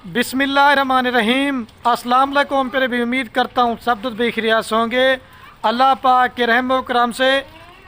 बिस्मिल्लाहिर्रहमानिर्रहीम। अस्सलाम वालेकुम। पर भी उम्मीद करता हूँ सब दुख बेखिरियात होंगे अल्लाह पाक के रहम करम से।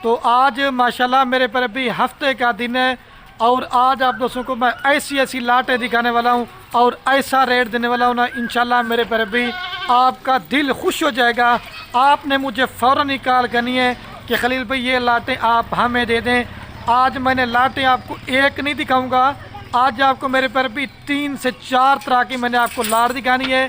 तो आज माशाल्लाह मेरे पर भी हफ्ते का दिन है और आज आप दोस्तों को मैं ऐसी ऐसी लाटें दिखाने वाला हूँ और ऐसा रेट देने वाला हूँ ना, इंशाल्लाह मेरे पर भी आपका दिल खुश हो जाएगा। आपने मुझे फ़ौरन निकाल करनी है कि खलील भाई ये लाटें आप हमें दे दें। आज मैंने लाटें आपको एक नहीं दिखाऊंगा, आज आपको मेरे पर भी 3 से 4 तरह की मैंने आपको लाट दिखानी है।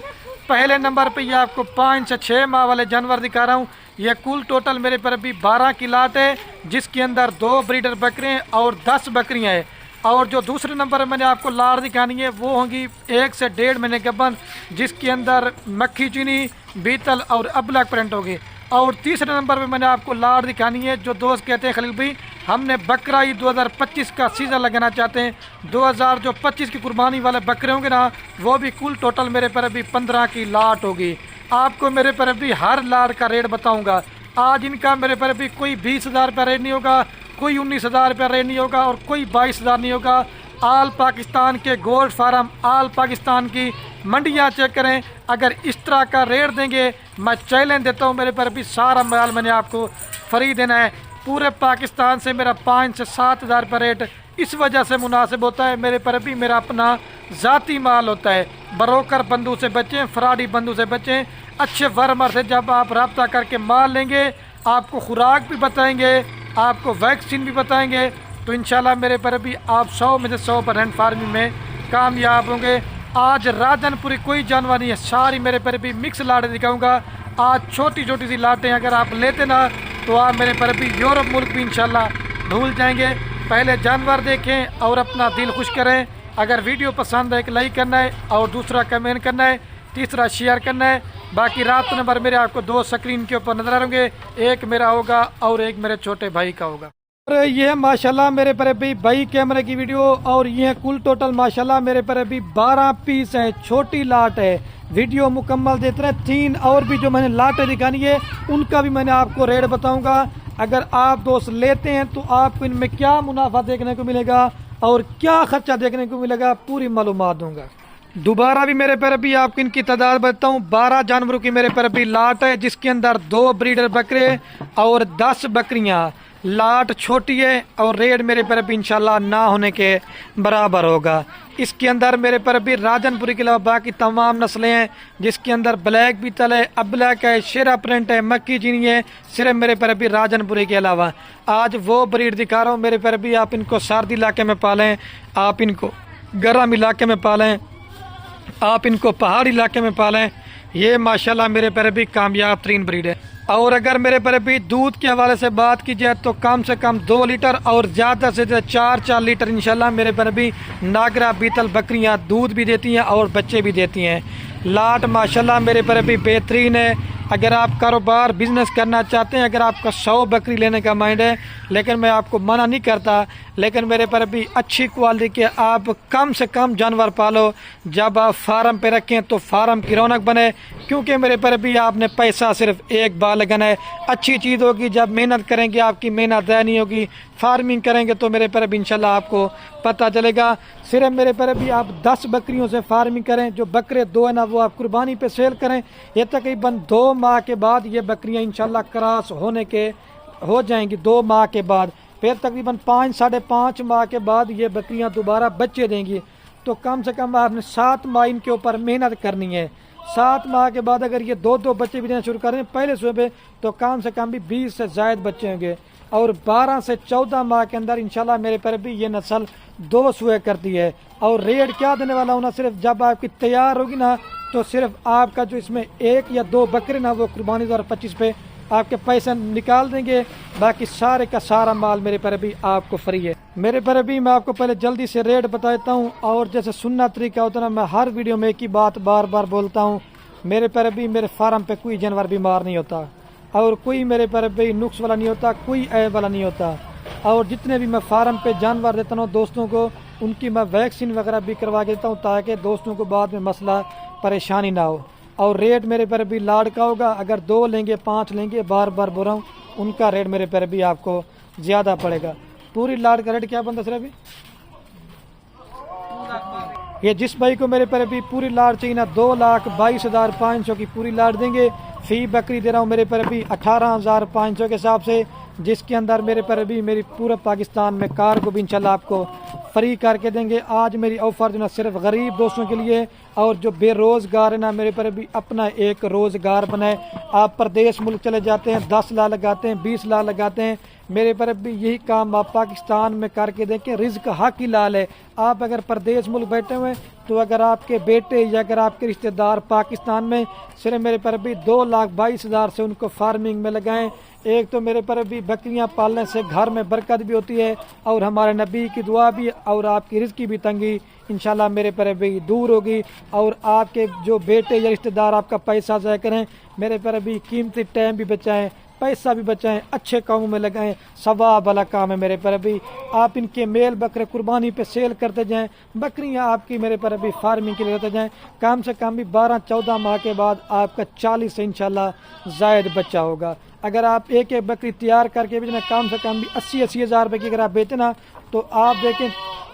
पहले नंबर पे ये आपको 5 से 6 माह वाले जानवर दिखा रहा हूँ। यह कुल टोटल मेरे पर भी 12 की लाट है, जिसके अंदर 2 ब्रीडर बकरे और 10 बकरियाँ हैं। और जो दूसरे नंबर मैंने आपको लाट दिखानी है वो होंगी 1 से 1.5 महीने गबन, जिसके अंदर मक्खी चीनी, बीतल और अबलग प्रिंट होगी। और तीसरे नंबर पे मैंने आपको लाट दिखानी है जो दोस्त कहते हैं खलील भाई हमने बकरा ईद 2025 का सीज़न लगाना चाहते हैं, 2025 की कुर्बानी वाले बकरे होंगे ना, वो भी कुल टोटल मेरे पर भी 15 की लाट होगी। आपको मेरे पर भी हर लाट का रेट बताऊंगा। आज इनका मेरे पर भी कोई 20,000 रुपया रेट नहीं होगा, कोई 19,000 रुपया रेट नहीं होगा और कोई 22,000 नहीं होगा। आल पाकिस्तान के गोल्ड फार्म, आल पाकिस्तान की मंडियाँ चेक करें। अगर इस तरह का रेट देंगे, मैं चैलेंज देता हूँ मेरे पर भी सारा माल मैंने आपको फ्री देना है। पूरे पाकिस्तान से मेरा 5 से 7,000 रुपये रेट इस वजह से मुनासिब होता है, मेरे पर भी मेरा अपना ज़ाती माल होता है। ब्रोकर बंधु से बचें, फ्रॉडी बंधु से बचें। अच्छे फार्मर से जब आप रब्ता करके माल लेंगे, आपको खुराक भी बताएंगे, आपको वैक्सीन भी बताएंगे, तो इंशाल्लाह मेरे पर भी आप 100 में से 100% फार्मिंग में कामयाब होंगे। आज राजनपुरी कोई जानवर नहीं है, सारी मेरे पर भी मिक्स लाटें दिखाऊंगा। आज छोटी छोटी सी लाटें अगर आप लेते ना तो आप मेरे पर भी यूरोप मुल्क भी इंशाल्लाह भूल जाएंगे। पहले जानवर देखें और अपना दिल खुश करें। अगर वीडियो पसंद है एक लाइक करना है और दूसरा कमेंट करना है, तीसरा शेयर करना है। बाकी रात नंबर मेरे आपको 2 स्क्रीन के ऊपर नजर आएंगे, एक मेरा होगा और एक मेरे छोटे भाई का होगा। और ये माशाल्लाह मेरे पर भी भाई कैमरे की वीडियो और ये कुल टोटल माशाल्लाह मेरे पर भी 12 पीस है, छोटी लाट है। वीडियो मुकम्मल देते रहे। 3 और भी जो मैंने लाटें दिखानी है उनका भी मैंने आपको रेट बताऊंगा। अगर आप दोस्त लेते हैं तो आपको इनमें क्या मुनाफा देखने को मिलेगा और क्या खर्चा देखने को मिलेगा, पूरी मालूमात दूंगा। दोबारा भी मेरे पर भी आपको इनकी तादाद बताता हूँ। 12 जानवरों की मेरे पर भी लाट है, जिसके अंदर 2 ब्रीडर बकरे और 10 बकरियाँ। लाट छोटी है और रेट मेरे पर भी इंशाल्लाह ना होने के बराबर होगा। इसके अंदर मेरे पर भी राजनपुरी के अलावा बाकी तमाम नस्लें हैं, जिसके अंदर ब्लैक बीतल है, अब्लैक है, शेरा प्रिंट है, मक्की चीनी है, सिर्फ मेरे पर भी राजनपुरी के अलावा। आज वो ब्रीड दिखा रहा हूँ मेरे पर भी। आप इनको सर्दी इलाके में पालें, आप इनको गर्म इलाके में पालें, आप इनको पहाड़ी इलाके में पालें। ये माशाल्लाह मेरे पर भी कामयाब तरीन ब्रीड है। और अगर मेरे पर भी दूध के हवाले से बात की जाए तो कम से कम 2 लीटर और ज़्यादा से ज़्यादा 4 लीटर इंशाल्लाह मेरे पर भी नागरा बीतल बकरियां दूध भी देती हैं और बच्चे भी देती हैं। लाट माशाल्लाह मेरे पर भी बेहतरीन है। अगर आप कारोबार बिजनेस करना चाहते हैं, अगर आपका 100 बकरी लेने का माइंड है, लेकिन मैं आपको मना नहीं करता, लेकिन मेरे पर भी अच्छी क्वालिटी के आप कम से कम जानवर पालो। जब आप फार्म पे रखें तो फार्म की रौनक बने, क्योंकि मेरे पर भी आपने पैसा सिर्फ एक बार लगाना है। अच्छी चीज़ होगी, जब मेहनत करेंगे आपकी मेहनत ज़ाया नहीं होगी। फार्मिंग करेंगे तो मेरे पर भी इंशाल्लाह आपको पता चलेगा। सिर्फ मेरे पर भी आप 10 बकरियों से फार्मिंग करें, जो बकरे 2 है ना वो आप कुर्बानी पे सेल करें। ये तकरीबन 2 माह के बाद ये बकरियां इंशाल्लाह क्रॉस होने के हो जाएंगी। 2 माह के बाद फिर तकरीबन 5 साढ़े 5 माह के बाद ये बकरियां दोबारा बच्चे देंगी। तो कम से कम आपने 7 माह इनके ऊपर मेहनत करनी है। 7 माह के बाद अगर ये 2-2 बच्चे भी देना शुरू करें पहले सुबह पे, तो कम से कम भी 20 से ज़ायद बच्चे होंगे। और 12 से 14 माह के अंदर इंशाल्लाह मेरे पर भी ये नस्ल 2 सुए करती है। और रेट क्या देने वाला हूँ ना, सिर्फ जब आपकी तैयार होगी ना तो सिर्फ आपका जो इसमें 1 या 2 बकरे ना वो कुर्बानी 2025 पे आपके पैसे निकाल देंगे। बाकी सारे का सारा माल मेरे पर भी आपको फ्री है। मेरे पर भी मैं आपको पहले जल्दी से रेट बता देता हूँ। और जैसे सुनना तरीका होता है ना, मैं हर वीडियो में एक ही बात बार बार बोलता हूँ। मेरे पर भी मेरे फार्म पे कोई जानवर बीमार नहीं होता और कोई मेरे पर भी नुक्स वाला नहीं होता, कोई ऐब वाला नहीं होता। और जितने भी मैं फार्म पे जानवर देता हूँ दोस्तों को, उनकी मैं वैक्सीन वगैरह भी करवा के देता हूँ, ताकि दोस्तों को बाद में मसला परेशानी ना हो। और रेट मेरे पर भी लाड का होगा। अगर 2 लेंगे 5 लेंगे, बार बार बोल रहा हूँ, उनका रेट मेरे पर भी आपको ज़्यादा पड़ेगा। पूरी लाड का रेट क्या बनता सर अभी? ये जिस भाई को मेरे पर अभी पूरी लाट चाहिए ना 2,22,500 की पूरी लाट देंगे। फी बकरी दे रहा हूँ मेरे पर अभी 18,500 के हिसाब से, जिसके अंदर मेरे पर अभी मेरी पूरा पाकिस्तान में कार को भी इंशाल्लाह आपको फ्री करके देंगे। आज मेरी ऑफ़र जो ना सिर्फ गरीब दोस्तों के लिए, और जो बेरोज़गार है ना मेरे पर अभी अपना एक रोज़गार बनाए। आप प्रदेश मुल्क चले जाते हैं 10 लाख लगाते हैं, 20 लाख लगाते हैं, मेरे पर अभी यही काम आप पाकिस्तान में करके देखें। रिज़्क हक ही लाल है। आप अगर प्रदेश मुल्क बैठे हुए हैं तो अगर आपके बेटे या अगर आपके रिश्तेदार पाकिस्तान में, सिर्फ मेरे पर अभी 2,22,000 से उनको फार्मिंग में लगाएं। एक तो मेरे पर अभी बकरियां पालने से घर में बरकत भी होती है और हमारे नबी की दुआ भी, और आपकी रिज़्क की भी तंगी इंशाल्लाह मेरे पर अभी दूर होगी। और आपके जो बेटे या रिश्तेदार आपका पैसा ज़ाया करें, मेरे पर अभी कीमती टाइम भी बचाएं, पैसा भी बचाएं, अच्छे कामों में लगाएं, सवाब वाला काम है मेरे पर अभी। आप इनके मेल बकरे कुर्बानी पे सेल करते जाएं, बकरियां आपकी मेरे पर अभी फार्मिंग के लिए लेते जाएं। कम से कम भी 12-14 माह के बाद आपका 40 से इंशाल्लाह जायद बच्चा होगा। अगर आप एक एक बकरी तैयार करके बेचना, कम से कम भी 80-80 हज़ार रुपये की अगर आप बेचना, तो आप देखें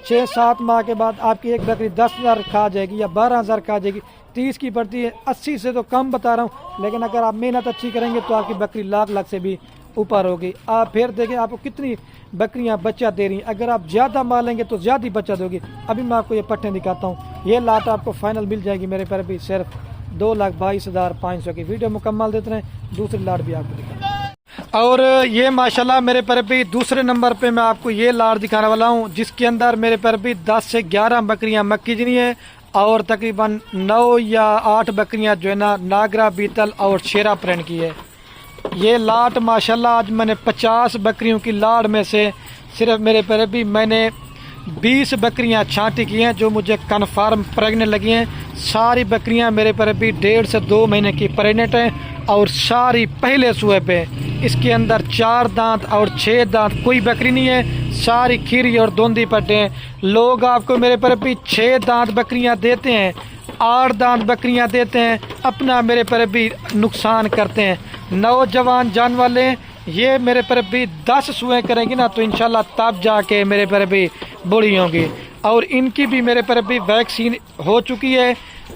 6-7 माह के बाद आपकी एक बकरी 10,000 खा जाएगी या 12,000 खा जाएगी। 30 की पड़ती है, 80 से तो कम बता रहा हूँ, लेकिन अगर आप मेहनत अच्छी करेंगे तो आपकी बकरी लाख से भी ऊपर होगी। आप फिर देखें आपको कितनी बकरियां बच्चा दे रही हैं। अगर आप ज़्यादा मालेंगे तो ज़्यादा ही बच्चा दोगी। अभी मैं आपको ये पट्टे दिखाता हूँ, ये लाट आपको फाइनल मिल जाएगी मेरे पर अभी सिर्फ 2,22,500 की। वीडियो मुकम्मल देते हैं, दूसरी लाट भी आपको दिखाता हूँ। और ये माशाल्लाह मेरे पर भी दूसरे नंबर पे मैं आपको ये लाट दिखाने वाला हूँ, जिसके अंदर मेरे पर भी 10 से 11 बकरियाँ मक्की जनी है और तकरीबन 9 या 8 बकरियां जो है ना नागरा बीतल और शेरा प्रिंट की है। ये लाट माशाल्लाह आज मैंने 50 बकरियों की लाट में से सिर्फ मेरे पर भी मैंने 20 बकरियां छांटी की हैं जो मुझे कन्फर्म प्रेग्नेंट लगी हैं। सारी बकरियां मेरे पर भी 1.5 से 2 महीने की प्रेग्नेंट हैं और सारी पहले सुए पे। इसके अंदर 4 दांत और 6 दांत कोई बकरी नहीं है, सारी खीरी और दोंदी पट्टे हैं। लोग आपको मेरे पर भी 6 दांत बकरियां देते हैं, 8 दांत बकरियां देते हैं, अपना मेरे पर भी नुकसान करते हैं। नौजवान जान वाले ये मेरे पर भी 10 सुएँ करेंगी ना तो इंशाल्लाह तब जाके मेरे पर भी बूढ़ी होंगी। और इनकी भी मेरे पर भी वैक्सीन हो चुकी है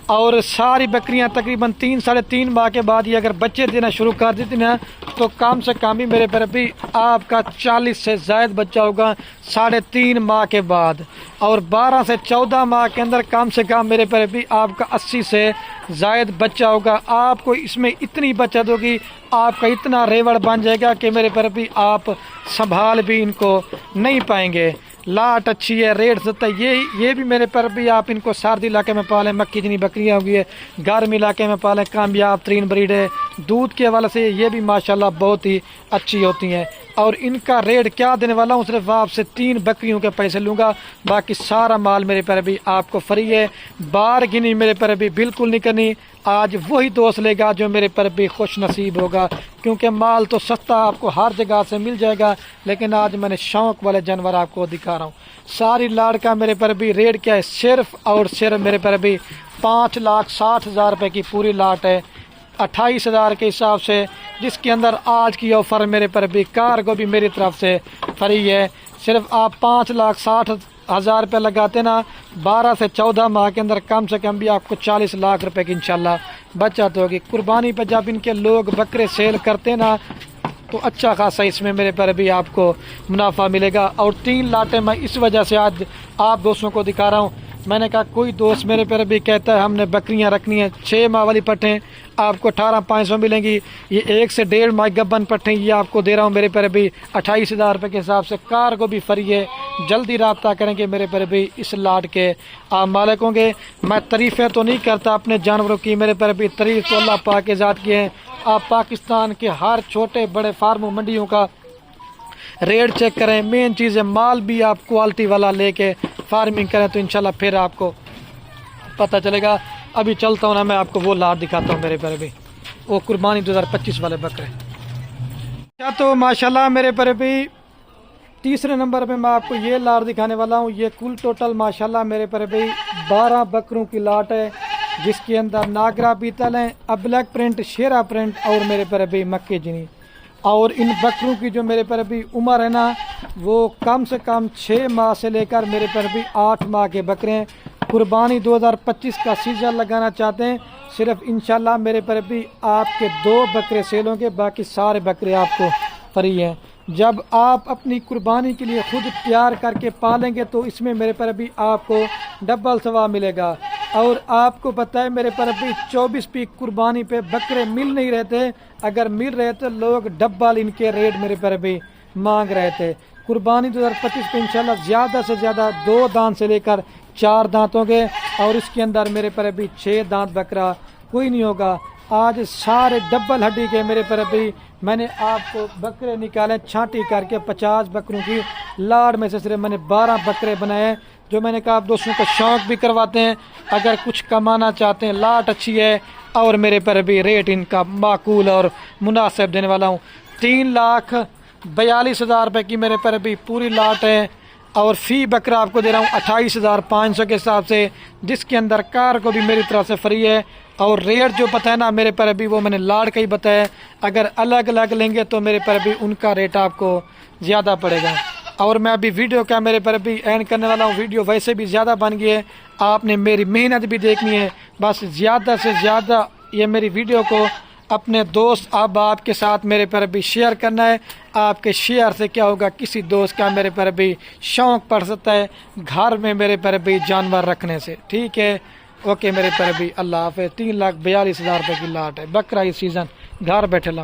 और सारी बकरियां तकरीबन 3-3.5 माह के बाद ये अगर बच्चे देना शुरू कर देती ना तो कम से कम ही मेरे पर भी आपका 40 से ज़ायद बच्चा होगा 3.5 माह के बाद। और 12 से 14 माह के अंदर कम से कम मेरे पर भी आपका 80 से ज़ायद बच्चा होगा। आपको इसमें इतनी बचत होगी, आपका इतना रेवड़ बन जाएगा कि मेरे पर भी आप संभाल भी इनको नहीं पाएंगे। लाट अच्छी है, रेट सस्ता है। ये भी मेरे पर भी आप इनको सर्दी इलाके में पालें, मक्की जनी बकरियाँ होगी है, गर्म इलाके में पालें, कामयाब तरीन ब्रीड है। दूध के हवाले से ये भी माशाल्लाह बहुत ही अच्छी होती हैं। और इनका रेट क्या देने वाला हूँ, सिर्फ आपसे 3 बकरियों के पैसे लूँगा, बाकी सारा माल मेरे पर भी आपको फ्री है। बारगिनी मेरे पर भी बिल्कुल नहीं करनी। आज वही दोस्त लेगा जो मेरे पर भी खुश नसीब होगा, क्योंकि माल तो सस्ता आपको हर जगह से मिल जाएगा, लेकिन आज मैंने शौक वाले जानवर आपको दिखा रहा हूँ। सारी लाड़ का मेरे पर भी रेट क्या है, सिर्फ और सिर्फ मेरे पर भी 5,60,000 रुपये की पूरी लाट है, 28,000 के हिसाब से, जिसके अंदर आज की ऑफ़र मेरे पर भी कार को भी मेरी तरफ से फ्री है। सिर्फ आप 5,60,000 रुपये लगाते ना 12 से 14 माह के अंदर कम से कम भी आपको 40 लाख रुपए की इंशाल्लाह बचत होगी। कुर्बानी पर जब इनके लोग बकरे सेल करते ना तो अच्छा खासा इसमें मेरे पर भी आपको मुनाफा मिलेगा। और 3 लाटें मैं इस वजह से आज आप दोस्तों को दिखा रहा हूँ। मैंने कहा कोई दोस्त मेरे पर भी कहता है हमने बकरियां रखनी है, 6 माह वाली पट्टें आपको 18,500 मिलेंगी। ये 1 से 1.5 माह गब्बन पट्टें ये आपको दे रहा हूँ मेरे पर भी 28,000 रुपये के हिसाब से। कार को भी फ्री है, जल्दी रब्ता करेंगे मेरे पर भी इस लाट के आप मालिक होंगे। मैं तारीफ़ें तो नहीं करता अपने जानवरों की, मेरे पर भी तारीफ़ तो अल्लाह पाक के ज़ात की है। आप पाकिस्तान के हर छोटे बड़े फार्मों मंडियों का रेट चेक करें, मेन चीज़ है माल भी आप क्वालिटी वाला लेके फार्मिंग करें तो इंशाल्लाह फिर आपको पता चलेगा। अभी चलता हूँ ना, मैं आपको वो लाट दिखाता हूँ मेरे पर भी, वो कुर्बानी 2025 वाले बकरे। अच्छा तो माशाल्लाह मेरे पर भी तीसरे नंबर पे मैं आपको ये लाट दिखाने वाला हूँ। ये कुल टोटल माशाल्लाह मेरे पर भी 12 बकरों की लाट है, जिसके अंदर नागरा बीतल है, ब्लैक प्रिंट, शेरा प्रिंट और मेरे पर भी मक्के जनी। और इन बकरों की जो मेरे पर अभी उम्र है ना, वो कम से कम 6 माह से लेकर मेरे पर अभी 8 माह के बकरे हैं। कुर्बानी 2025 का सीजन लगाना चाहते हैं, सिर्फ इंशाल्लाह मेरे पर अभी आपके 2 बकरे सेल होंगे, बाकी सारे बकरे आपको फ्री हैं। जब आप अपनी कुर्बानी के लिए खुद तैयार करके पालेंगे तो इसमें मेरे पर अभी आपको डबल सवाब मिलेगा। और आपको पता है मेरे पर अभी 24 पीक कुर्बानी पे बकरे मिल नहीं रहे थे, अगर मिल रहे थे लोग डबल इनके रेट मेरे पर अभी मांग रहे थे। कुर्बानी 2025 पे इंशाल्लाह ज़्यादा से ज़्यादा 2 दांत से लेकर 4 दांत होंगे, और इसके अंदर मेरे पर अभी 6 दांत बकरा कोई नहीं होगा। आज सारे डबल हड्डी के मेरे पर अभी मैंने आपको बकरे निकाले छांटी करके 50 बकरों की लाड़ में से सिर्फ मैंने 12 बकरे बनाए, जो मैंने कहा आप दोस्तों को शौक भी करवाते हैं, अगर कुछ कमाना चाहते हैं। लाट अच्छी है और मेरे पर अभी रेट इनका माकूल और मुनासिब देने वाला हूँ। 3,42,000 रुपये की मेरे पर अभी पूरी लाट है, और फ़ी बकरा आपको दे रहा हूँ 28,500 के हिसाब से, जिसके अंदर कार को भी मेरी तरफ से फ्री है। और रेट जो बताया ना मेरे पर अभी वो मैंने लाड़ का ही बताया, अगर अलग अलग लेंगे तो मेरे पर अभी उनका रेट आपको ज़्यादा पड़ेगा। और मैं अभी वीडियो का मेरे पर अभी एंड करने वाला हूँ। वीडियो वैसे भी ज़्यादा बन गई है, आपने मेरी मेहनत भी देखनी है, बस ज़्यादा से ज़्यादा ये मेरी वीडियो को अपने दोस्त अहबाब के साथ मेरे पर अभी शेयर करना है। आपके शेयर से क्या होगा, किसी दोस्त का मेरे पर अभी शौक़ पड़ सकता है घर में मेरे पर अभी जानवर रखने से। ठीक है, ओके मेरे पर अभी अल्लाह हाफ़िज़। 3,42,000 रुपये की लाट है, बकरा इस सीज़न घर बैठे ला।